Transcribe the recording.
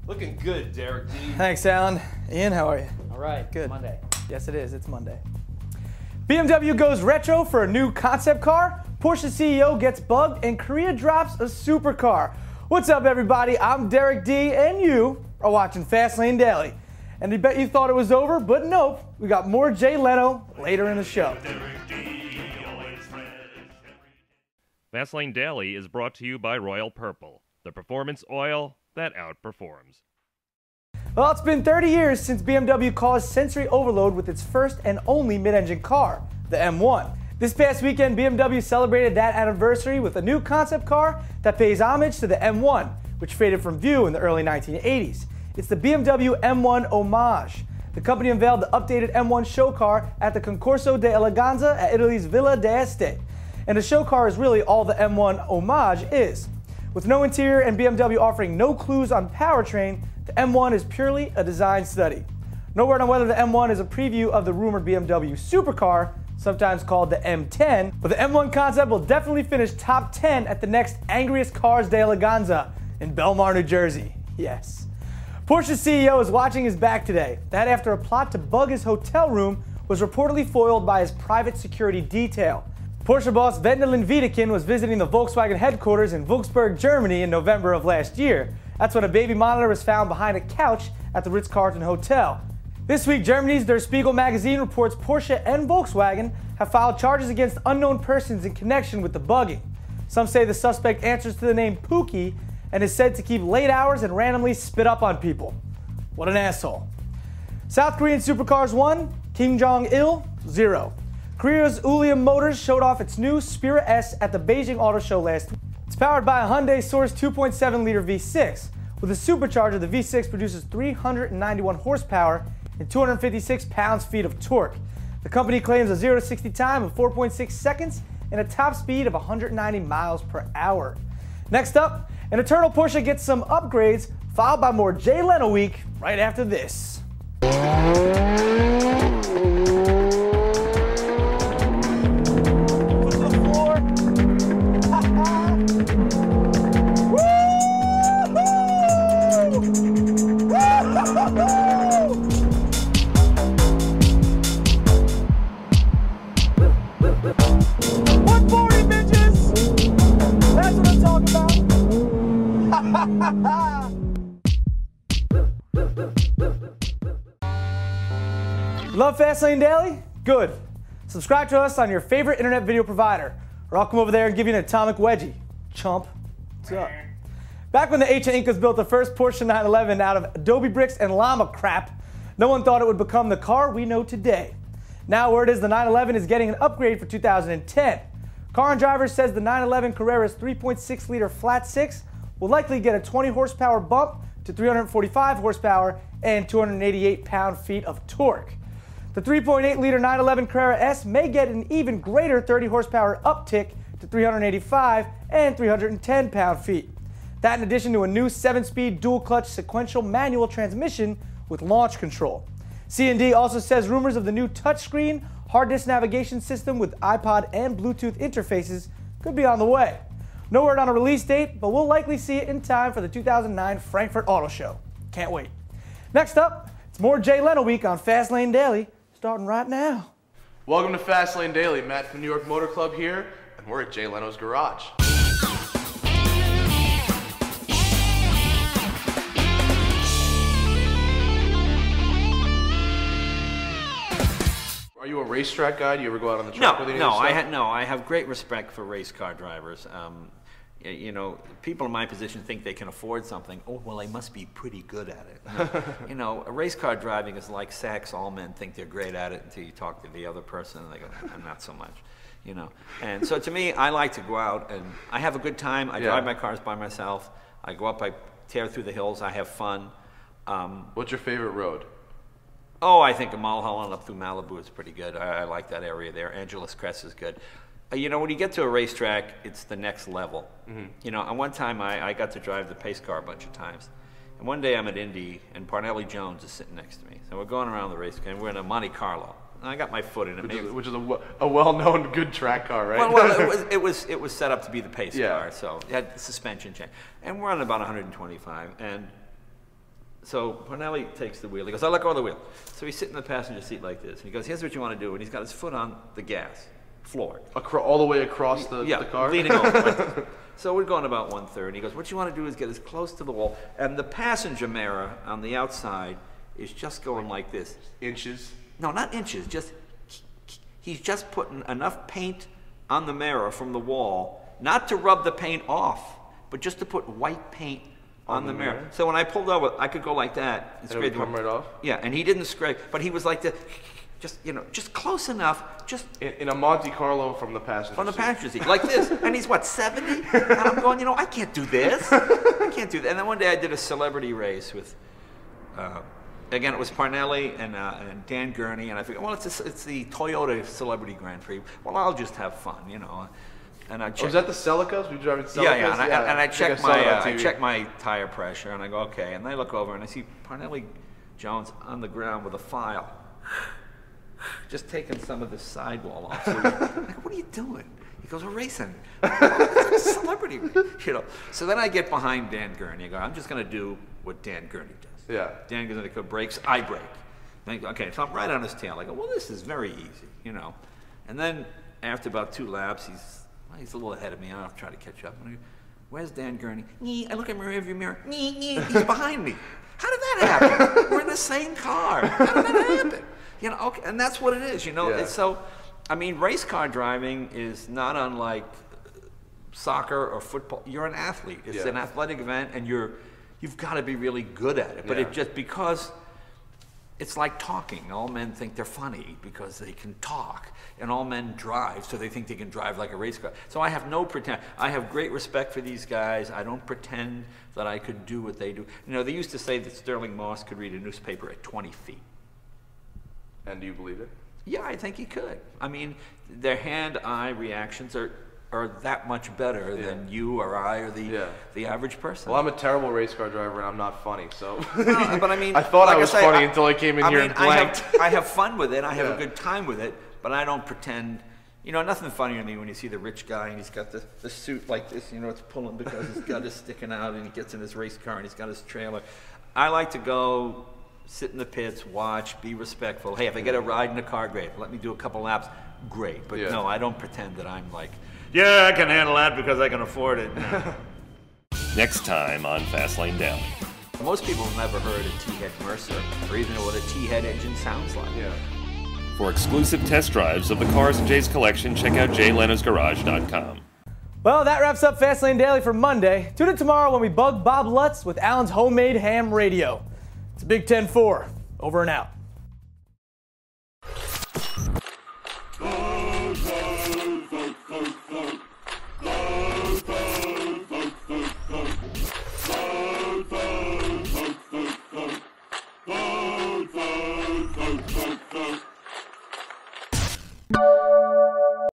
Looking good, Derek D. Thanks, Alan. Ian, how are you? All right, Good. Monday. Yes, it is. It's Monday. BMW goes retro for a new concept car, Porsche CEO gets bugged, and Korea drops a supercar. What's up, everybody? I'm Derek D, and you are watching Fastlane Daily. And I bet you thought it was over, but nope. We got more Jay Leno later in the show. Fastlane Daily is brought to you by Royal Purple, the performance oil that outperforms. Well, it's been 30 years since BMW caused sensory overload with its first and only mid-engine car, the M1. This past weekend, BMW celebrated that anniversary with a new concept car that pays homage to the M1, which faded from view in the early 1980s. It's the BMW M1 Homage. The company unveiled the updated M1 show car at the Concorso di Eleganza at Italy's Villa d'Este. And the show car is really all the M1 Homage is. With no interior and BMW offering no clues on powertrain, the M1 is purely a design study. No word on whether the M1 is a preview of the rumored BMW supercar, sometimes called the M10, but the M1 concept will definitely finish top 10 at the next Angriest Cars de Eleganza in Belmar, New Jersey. Yes. Porsche's CEO is watching his back today. That after a plot to bug his hotel room was reportedly foiled by his private security detail. Porsche boss Wendelin Wiedekind was visiting the Volkswagen headquarters in Wolfsburg, Germany in November of last year. That's when a baby monitor was found behind a couch at the Ritz-Carlton Hotel. This week, Germany's Der Spiegel magazine reports Porsche and Volkswagen have filed charges against unknown persons in connection with the bugging. Some say the suspect answers to the name Pookie and is said to keep late hours and randomly spit up on people. What an asshole. South Korean supercars 1, Kim Jong-il 0. Korea's Ulium Motors showed off its new Spira S at the Beijing Auto Show last week. It's powered by a Hyundai Source 2.7-liter V6. With a supercharger, the V6 produces 391 horsepower and 256 pounds-feet of torque. The company claims a 0-60 time of 4.6 seconds and a top speed of 190 miles per hour. Next up, an Eternal Porsche gets some upgrades, followed by more Jay Leno week right after this. Love Fastlane Daily? Good. Subscribe to us on your favorite internet video provider, or I'll come over there and give you an atomic wedgie. Chump. What's up? Back when the ancient Incas built the first Porsche 911 out of adobe bricks and llama crap, no one thought it would become the car we know today. Now word is the 911 is getting an upgrade for 2010. Car and Driver says the 911 Carrera's 3.6-liter flat six will likely get a 20 horsepower bump to 345 horsepower and 288 pound-feet of torque. The 3.8-liter 911 Carrera S may get an even greater 30 horsepower uptick to 385 and 310 pound-feet. That in addition to a new 7-speed dual-clutch sequential manual transmission with launch control. C&D also says rumors of the new touchscreen hard disk navigation system with iPod and Bluetooth interfaces could be on the way. No word on a release date, but we'll likely see it in time for the 2009 Frankfurt Auto Show. Can't wait. Next up, it's more Jay Leno week on Fastlane Daily, starting right now. Welcome to Fastlane Daily. Matt from New York Motor Club here, and we're at Jay Leno's garage. Are you a racetrack guy? Do you ever go out on the track with any of your stuff? I have great respect for race car drivers. You know, people in my position think they can afford something. Oh, well, they must be pretty good at it. You know, race car driving is like sex. All men think they're great at it until you talk to the other person and they go, not so much. You know, and so to me, I like to go out and I have a good time. I drive my cars by myself. I go up, I tear through the hills. I have fun. What's your favorite road? Oh, I think Mulholland up through Malibu is pretty good. I like that area there. Angeles Crest is good. You know, when you get to a racetrack, it's the next level. Mm-hmm. You know, and one time I got to drive the pace car a bunch of times. And one day I'm at Indy, and Parnelli Jones is sitting next to me. So we're going around the racetrack, and we're in a Monte Carlo. And I got my foot in it. Which is a well-known good track car, right? Well, it was set up to be the pace car, so it had the suspension change. And we're on about 125, and So Parnelli takes the wheel. He goes, "I'll let go of the wheel." So he's sitting in the passenger seat like this. And he goes, "Here's what you want to do." And he's got his foot on the gas floor. All the way across the car? Leaning over. Like so we're going about 1/3. And he goes, "What you want to do is get as close to the wall." And the passenger mirror on the outside is just going like this. Inches? No, not inches. Just he's just putting enough paint on the mirror from the wall, not to rub the paint off, but just to put white paint on the mirror. So when I pulled over, I could go like that and scrape it right off? Yeah, and he didn't scrape, but he was like this, just close enough, just in a Monte Carlo from the passenger seat, like this. And he's what, 70? And I'm going, I can't do this. I can't do that. And then one day I did a celebrity race with, again, it was Parnelli and Dan Gurney, and I figured, well, it's the Toyota Celebrity Grand Prix. Well, I'll just have fun, And I checked. Was that the Celicas? Were you driving Celicas? Yeah. And I checked my tire pressure, and I go, okay. And I look over, and I see Parnelli Jones on the ground with a file, just taking some of the sidewall off. So I'm like, what are you doing? He goes, we're racing. Celebrity, So then I get behind Dan Gurney. I go, I'm just going to do what Dan Gurney does. Yeah. Dan Gurney brakes, I brake. And I go, okay, so I'm right on his tail. I go, well, this is very easy, And then after about 2 laps, he's a little ahead of me. I'll try to catch up. And I go, where's Dan Gurney? I look in my rearview mirror. He's behind me. How did that happen? We're in the same car. How did that happen? Okay, and that's what it is. Yeah. It's so, race car driving is not unlike soccer or football. You're an athlete. It's an athletic event, and you've got to be really good at it. But it just because it's like talking. All men think they're funny because they can talk, and all men drive, so they think they can drive like a race car. So I have no pretend. I have great respect for these guys. I don't pretend that I could do what they do. They used to say that Sterling Moss could read a newspaper at 20 feet. And do you believe it? Yeah, I think he could. Their hand-eye reactions are that much better than you or I or the average person. Well, I'm a terrible race car driver, and I'm not funny, so. No, but I thought I was funny until I came in here and blanked. I have fun with it. I have a good time with it, but I don't pretend. Nothing funnier to me when you see the rich guy and he's got the suit like this, it's pulling because his gut is sticking out, and he gets in his race car and he's got his trailer. I like to go sit in the pits, watch, be respectful. Hey, if I get a ride in the car, great. Let me do a couple laps, great. But no, I don't pretend that I'm like, yeah, I can handle that because I can afford it. Next time on Fastlane Daily. Most people have never heard a T-head Mercer or even know what a T-head engine sounds like. Yeah. For exclusive test drives of the cars in Jay's collection, check out jaylenosgarage.com. Well, that wraps up Fastlane Daily for Monday. Tune in tomorrow when we bug Bob Lutz with Alan's homemade ham radio. It's a Big 10-4. Over and out.